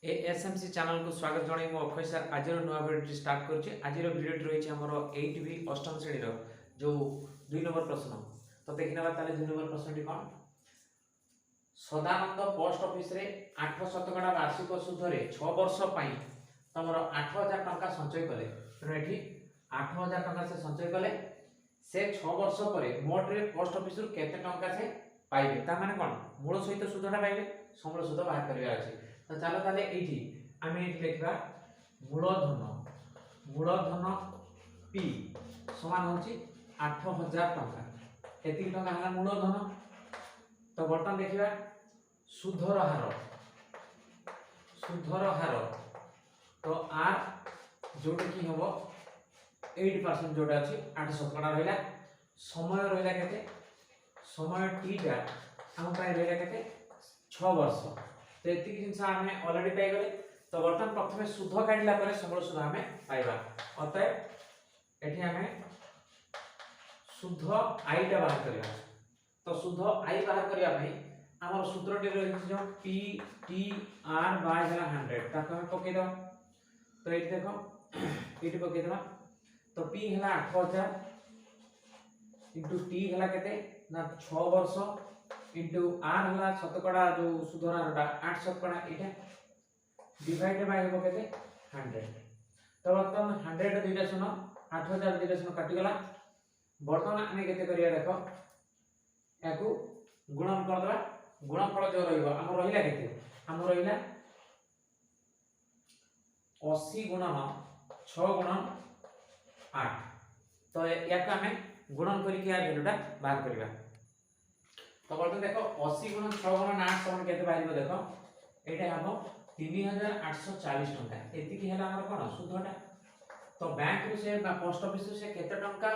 एएसएमसी channel को स्वागत जनाई मो अक्षय सर आज नुआ भिडियो स्टार्ट करुच्चे आज भिडियो रही आमर 8B अष्टम श्रेणी जो 2 नंबर प्रश्न तो देखने ताले 2 नंबर प्रश्न कौन सदानंद पोस्ट ऑफिस रे 8% वार्षिक सुध रे 6 वर्ष तुम 8000 टंका संचय कले तेणु ये 8000 टंका से संचय कले से 6 वर्ष पर मोट रे पोस्ट ऑफिस रु केते टंका से पाइबे ता माने कोन मूल सहित सुधटा पाइबे समूल सुध बाहर करबा अछि तो चलो ताले एठी आमे एठी लिखबा मूलधन P समान होची 8000 टंका एति टंका हला मूलधन तो बर्तन देखिबा सुधर हार तो आर जोटा कि हबो 8% जोटा अछि 8% रहला समय रहला केते समय टी टा हम पाइ रहला केते 6 वर्ष तो एति जिंस हमें ऑलरेडी पाइ गले तो बर्तन प्रथमे सुध काढला परे समूल सुध हमें पाइबा अतः एठी हमें सुध आई टा बाहर करबा तो सुध आई बाहर करिया पई हमर सूत्रटी रही जो P T R बाय हला 100 ताको हमें पके दो तो एठी देखो एठी पके देबा तो P हला 8000 इंटू T हला केते ना 6 वर्ष इंटू R हला शतकड़ा जो सुधराटा 8 शतकड़ा एटा डिवाइड बाय हो केते 100 तो बर्तमान 100 दुईटा सुनो 8000 दुईटा सुनो काटी गला बर्तमान आमे केते करिया देखो याकू गुणन कर दबा गुणनफल जो रहइबो हम रहिला केते हम रहिला 80 गुणन 6 गुणन 8 तो याक आमे गुणन करी के वैल्यूटा बाहर करबा तो बर्तमान देखो 80 गुणन 6 गुणन 8 समान केते बाहरिबो देखो एटा हबो 3840 टंका एति की हला हमर कोन सुधटा तो बैंक रे से पोस्ट ऑफिस से केते टंका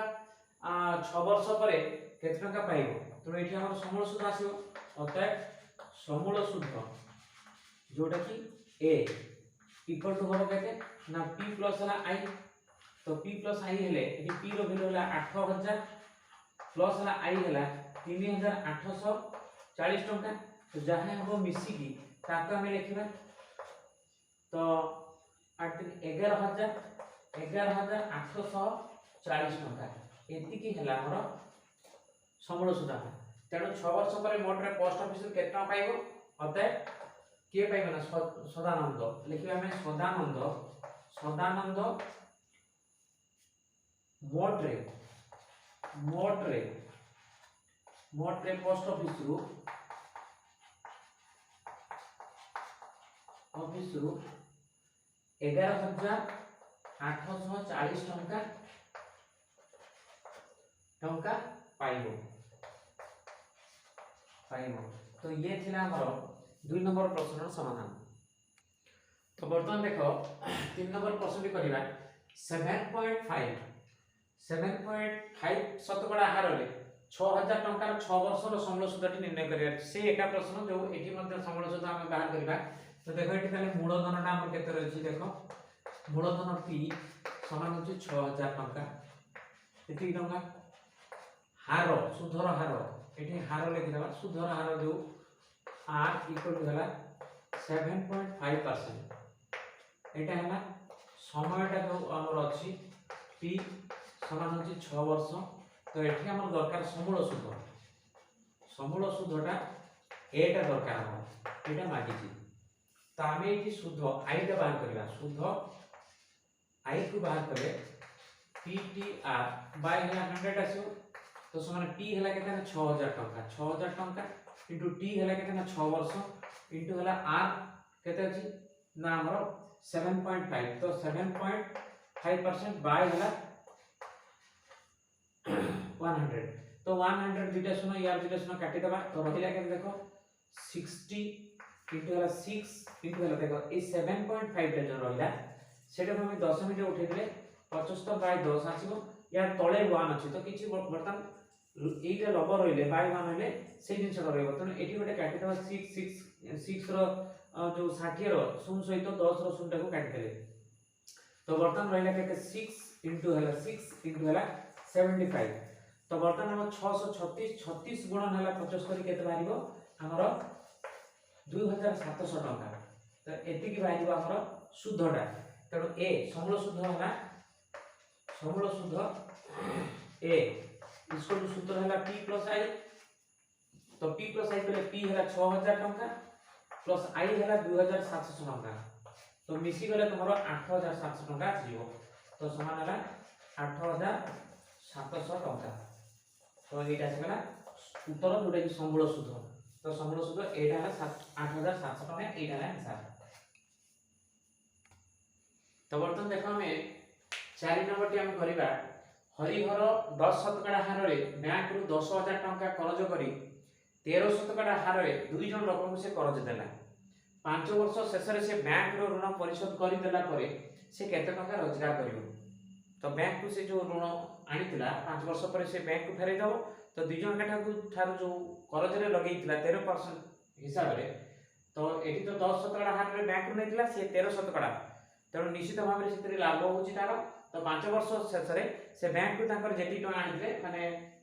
6 वर्ष परे केते टंका पाइबो तो एठी हमर समूल सुध आसीबो अतः समूल सुध जोटा कि a इक्वल टू होबो केते ना p प्लस हला i तो p प्लस i हेले एठी p रो वैल्यू हला 8000 प्लस हला i हला 3840 टंका तो जहां हमको मिसी की ताको हमें लिखिबा तो 11840 टंका एति की हला हमर समूल सुधा तेणु 6 वर्ष पर मोट रे पोस्ट ऑफिस केते टंका पाइबो अतः के पाइबो ना सदानंद लिखिबा हमें सदानंद मोट रे पोस्ट ऑफिस रु 11840 टंका पाइबो तो ये थिला हमर 2 नंबर प्रश्न समाधान तो वर्तमान देखो 3 नंबर प्रश्न भी करिबा 7.5 शतकड़ा हार रे 6000 टंका 6 वर्ष रो समूल सुधटी निर्णय करिया से एका प्रश्न जो एठी मध्ये समूल सुध हम बाहर करिबा तो देखो एठी ताले मूलधनटा हमर केते रहछि देखो मूलधन P समान होछि 6000 टंका एति टंका हार सुधर हार एठी हार लिखि देबा सुधर हार जो R इक्वल टू हला 7.5% एटा हला समयटा जो हमर अछि P समान होछि 6 वर्ष तो एठी हमर दरकार समूल सुधटा एटा दरकार हम एटा मागि छी तो हमें एठी सुध आई टा बाहर करबा सुध आई को बाहर करे PTR बाय हला 100 आसो तो समान P हला केते ना 6000 टंका इंटू T हला केते ना 6 वर्ष इंटू हला R केते अछि ना हमर 7.5 तो 7.5% बाय हला 100 तो 100 दुटा सुनो यार दुटा सुनो काटी दबा तो रहिला के देखो 60 इंटू हला 6 इंटू हला देखो ए 7.5 टा जो रहिला सेटा हम 10 मिनिट उठै दिले 75 बाय 10 आसीबो यार तळे 1 अछि तो किछि बर्तन एटा लंब रहिले बाय 1 हले से जिंस रहइबो तो एठी गोटे काटी दबा 6 रो जो 60 रो शून्य सहित 10 रो शून्य को काटी देले तो बर्तन रहिला केते 6 इंटू हला 6 इंटू हला 75 तो बर्तन हम 636 गुणन हला 75 केते बारिबो हमर 2700 टंका तो तो एति की बाहिबो हमर शुद्धटा तेणु ए समूल शुद्ध होला समूल शुद्ध ए इसको सूत्र है p प्लस i तो p प्लस i पहले p है 6000 टंका प्लस i है 2700 टंका तो मिसी गले तुमरो 8700 टंका आसीबो तो समान है 8700 टंका तो एटा से गला उत्तर जोटा कि समूल शुद्ध तो समूल शुद्ध एटा है 8700 टंका एटा है आंसर। तो बर्तन देखो हमें 4 नंबर टी हम करिबा हरिहर 10% हार रे बैंक रु 10000 टंका कर्ज करी 13% हार रे दुई जन लोक को से कर्ज देला 5 वर्ष शेष रे से बैंक रो ऋण परिशोध करि देला परे से केते टंका रोजगार करिवो तो बैंक को से जो ऋण आनितिला 5 वर्ष परे से बैंक को फेरै दबो तो दुई जन ठारू जो कर्ज रे लगेइतिला 13% हिसाब रे तो एठी तो 10% हार रे बैंक रो नेतिला से 13% तेणु निश्चित भाव में से लाभ होची तार तो 5 वर्ष शेष रे से बैंक को ताकर जेटी टका आनिले माने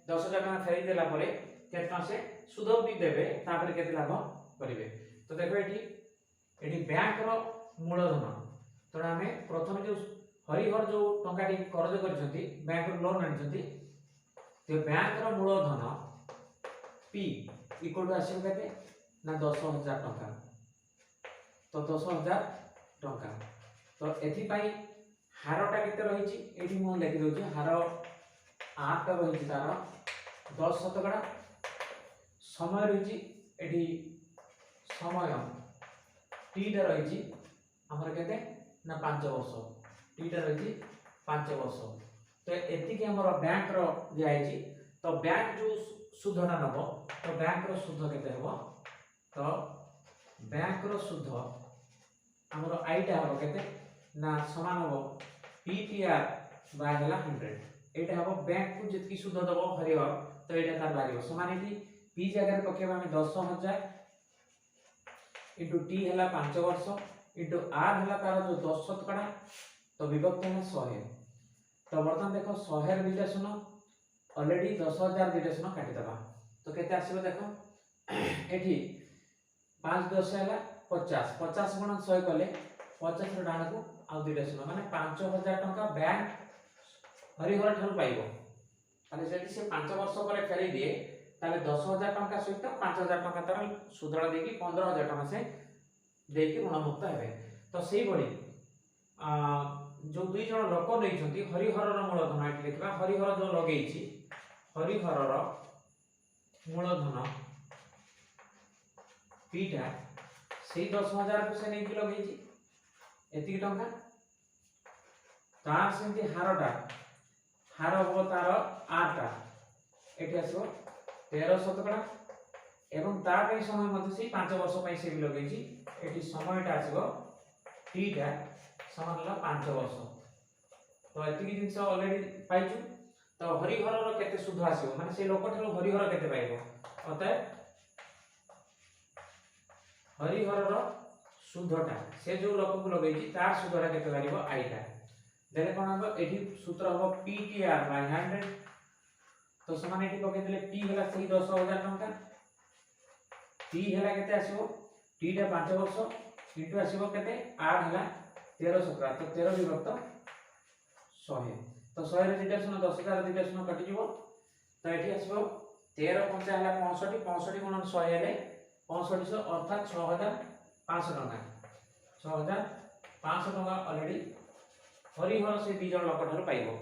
10000 टका फेरै देला परे केतना से सुध भी देबे तापर केते लाभ करिवे तो देखो एठी बैंक रो मूलधन तो हमें प्रथम जो हरिहर जो टंका टी कर्ज करछंती बैंक रो लोन आनिछंती तो बैंक रो मूलधन p इक्वल टू आसी केते ना 10000 टंका तो 10000 टंका तो एथि पई हारटा केते रहिछि एठी मु लिखि दोछि हार 8 रहिछि तार 10% समय रहिछि एठी समय t टा रहिछि हमर केते ना 5 वर्ष t टा रहिछि 5 वर्ष तो एति के हमर बैंक रो दियाइछि तो बैंक जो सुधना नबो तो बैंक रो सुध केते हबो तो बैंक रो सुध हमर i टा हबो केते ना समान हबो PTR बाय हला 100 एटा हबो बैंक को जतकी सुध दबो हरिहर तो एटा तार बारियो समान एठी p जगह रे पकेबा हम 10000 t हला 5 वर्ष r हला तार जो 10% तो विभक्त है 100 तो वर्तमान देखो 100 रे दिटा सुनो ऑलरेडी 10000 दिटा सुनो काटि दबा तो केते आसीबो देखो एठी 5 10 हला 50 50 गुणन 100 कले 50 रो डाण को आ दिटा सुनो माने 5000 टंका बैंक हरिहर ठारू पाइबो ताले जदि से 5 वर्ष परे फेरै दिए ताले 10000 टंका सहित 5000 टंका तार सुधरा देकी 15000 टंका से देकी ऋण मुक्त हेबे तो सेही बडी जो दुई जन लोक नैछंती हरिहर रो मूलधन एठी लिखबा हरिहर जो लगेइछि हरिहर रो मूलधन पीटा सेही 10000 को से नेकी लगेइछि एति टंका तार सेंती हारटा हार हो तार 8 टा एठी आसो 13% एवं ता पई समय मध्ये से 5 वर्ष पई से भी लगेछि एठी समयटा आसो t टा समान ला 5 वर्ष तो एति की जिंस ऑलरेडी पाइछु तो हरिहर रो केते सुध आसीबो माने से लोक ठरो हरिहर केते पाइबो अतः हरिहर रो सुधटा से जो लोक को लगेछि तार सुधरा केते बारिबो आइटा देले कोन हबो एठी सूत्र हबो PTR बाय 100 तो समान एठी पके देले p हला सही 10000 टंका t हला केते आसीबो t टा 5 वर्ष इनटू आसीबो केते r हला 13 तो 13 विभक्त 100 तो 100 रे दिटा सुनो 10000 दिटा सुनो कटि जिवो तो एठी आसीबो 13 5 हला 65 65 गुणन 100 हेले 6500 अर्थात 6500 टंका 6500 टंका ऑलरेडी हरिहर से दी जन लोक ठार पाइबो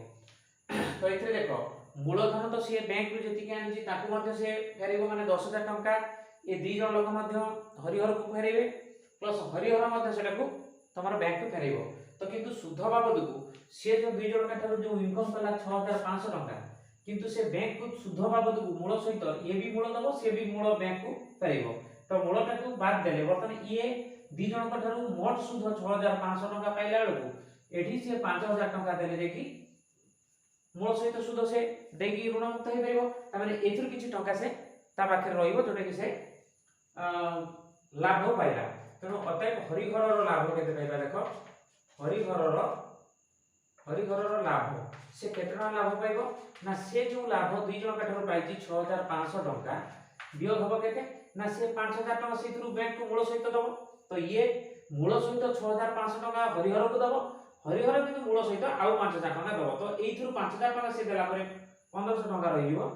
तो एथरे देखो मूलधन तो से बैंक रु जति के आनिछि ताकू मध्ये से फेरिबो माने 10000 टंका ए दी जन लोक मध्ये हरिहर को फेरिबे प्लस हरिहर मध्ये सेटा को तमर बैंक को फेरिबो तो किंतु सुध बाबद को से जो दी जन ठार जो इनकम कला 6500 टंका किंतु से बैंक को सुध बाबद को मूल सहित ये भी मूल दबो से भी मूल बैंक को फेरिबो तो मूलटा को बाद देले वर्तमान ये दी जन ठार मोट सुध 6500 टंका पाइला बेलको एठी से 5000 टंका देले जे कि मूल सहित सुध से देगी ऋण मुक्त हे परबो त माने एथुर किछि टंका से ता पाखे रहिबो जोटे कि से लाभ पाइला तेणु अतएव हरिहर रो लाभ केते पाइबा देखो हरिहर रो लाभ से केतना लाभ पाइबो ना से जो लाभ दुई जन काठर पाइछि 6500 टंका वियोग हबो केते ना से 5000 टंका सेथुर बैंक को मूल सहित दबो तो ये मूल सहित 6500 टका हरिहर को दब हरिहर किंतु मूल सहित आउ 5000 टका दब तो एइथुर 5000 टका से देला परे 1500 टका रही हो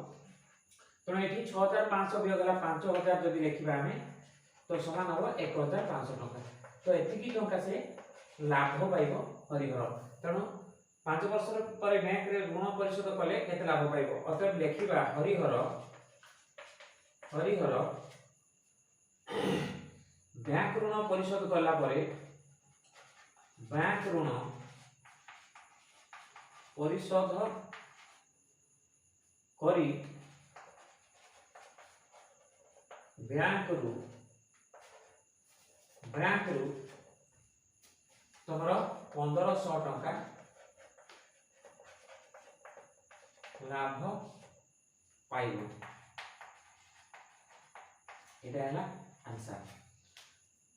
तो एठी 6500 भी गला 5000 जदि लिखिबा हमें तो समान हो 1500 टका तो एतिकी टका से लाभ पाइबो हरिहर तेणु 5 वर्ष पर बैंक रे ऋण परिशोध कले केते लाभ पाइबो अतः लिखिबा हरिहर हरिहर बैंक ऋण परिशोध कला परे बैंक ऋण परिशोध करी बैंक रु तमर 1500 टका लाभ पाइबो एटा है आंसर।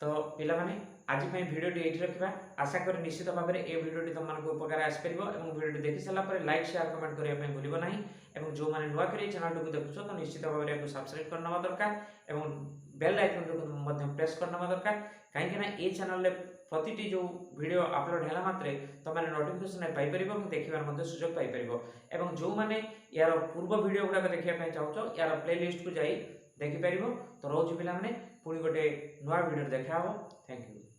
तो पिला माने आज पे वीडियो टी एठी रखिबा आशा करी निश्चित भाव में ए वीडियो टी तुम मन को उपकार आस परिबो एवं वीडियो टी देखि सला पर लाइक शेयर कमेंट करिया पे भूलिबो नाही एवं जो माने नुवा करी चैनल को देखुछो तो निश्चित भाव में सब्सक्राइब करना दरकार एवं बेल आइकन को मध्य प्रेस करना दरकार कहीं ना ए चैनल रे प्रतिटी जो वीडियो अपलोड हैला मात्रे तो माने नोटिफिकेशन पाई परिबो एवं देखिबार मध्ये सुयोग पाई परिबो एवं जो माने यार पूर्व वीडियो गुडा देखिया पे चाहछो यार प्लेलिस्ट को जाई देखि परिबो तो रोज पिला माने पुणी गोटे नुआ वीडियो देखा हो। Thank you.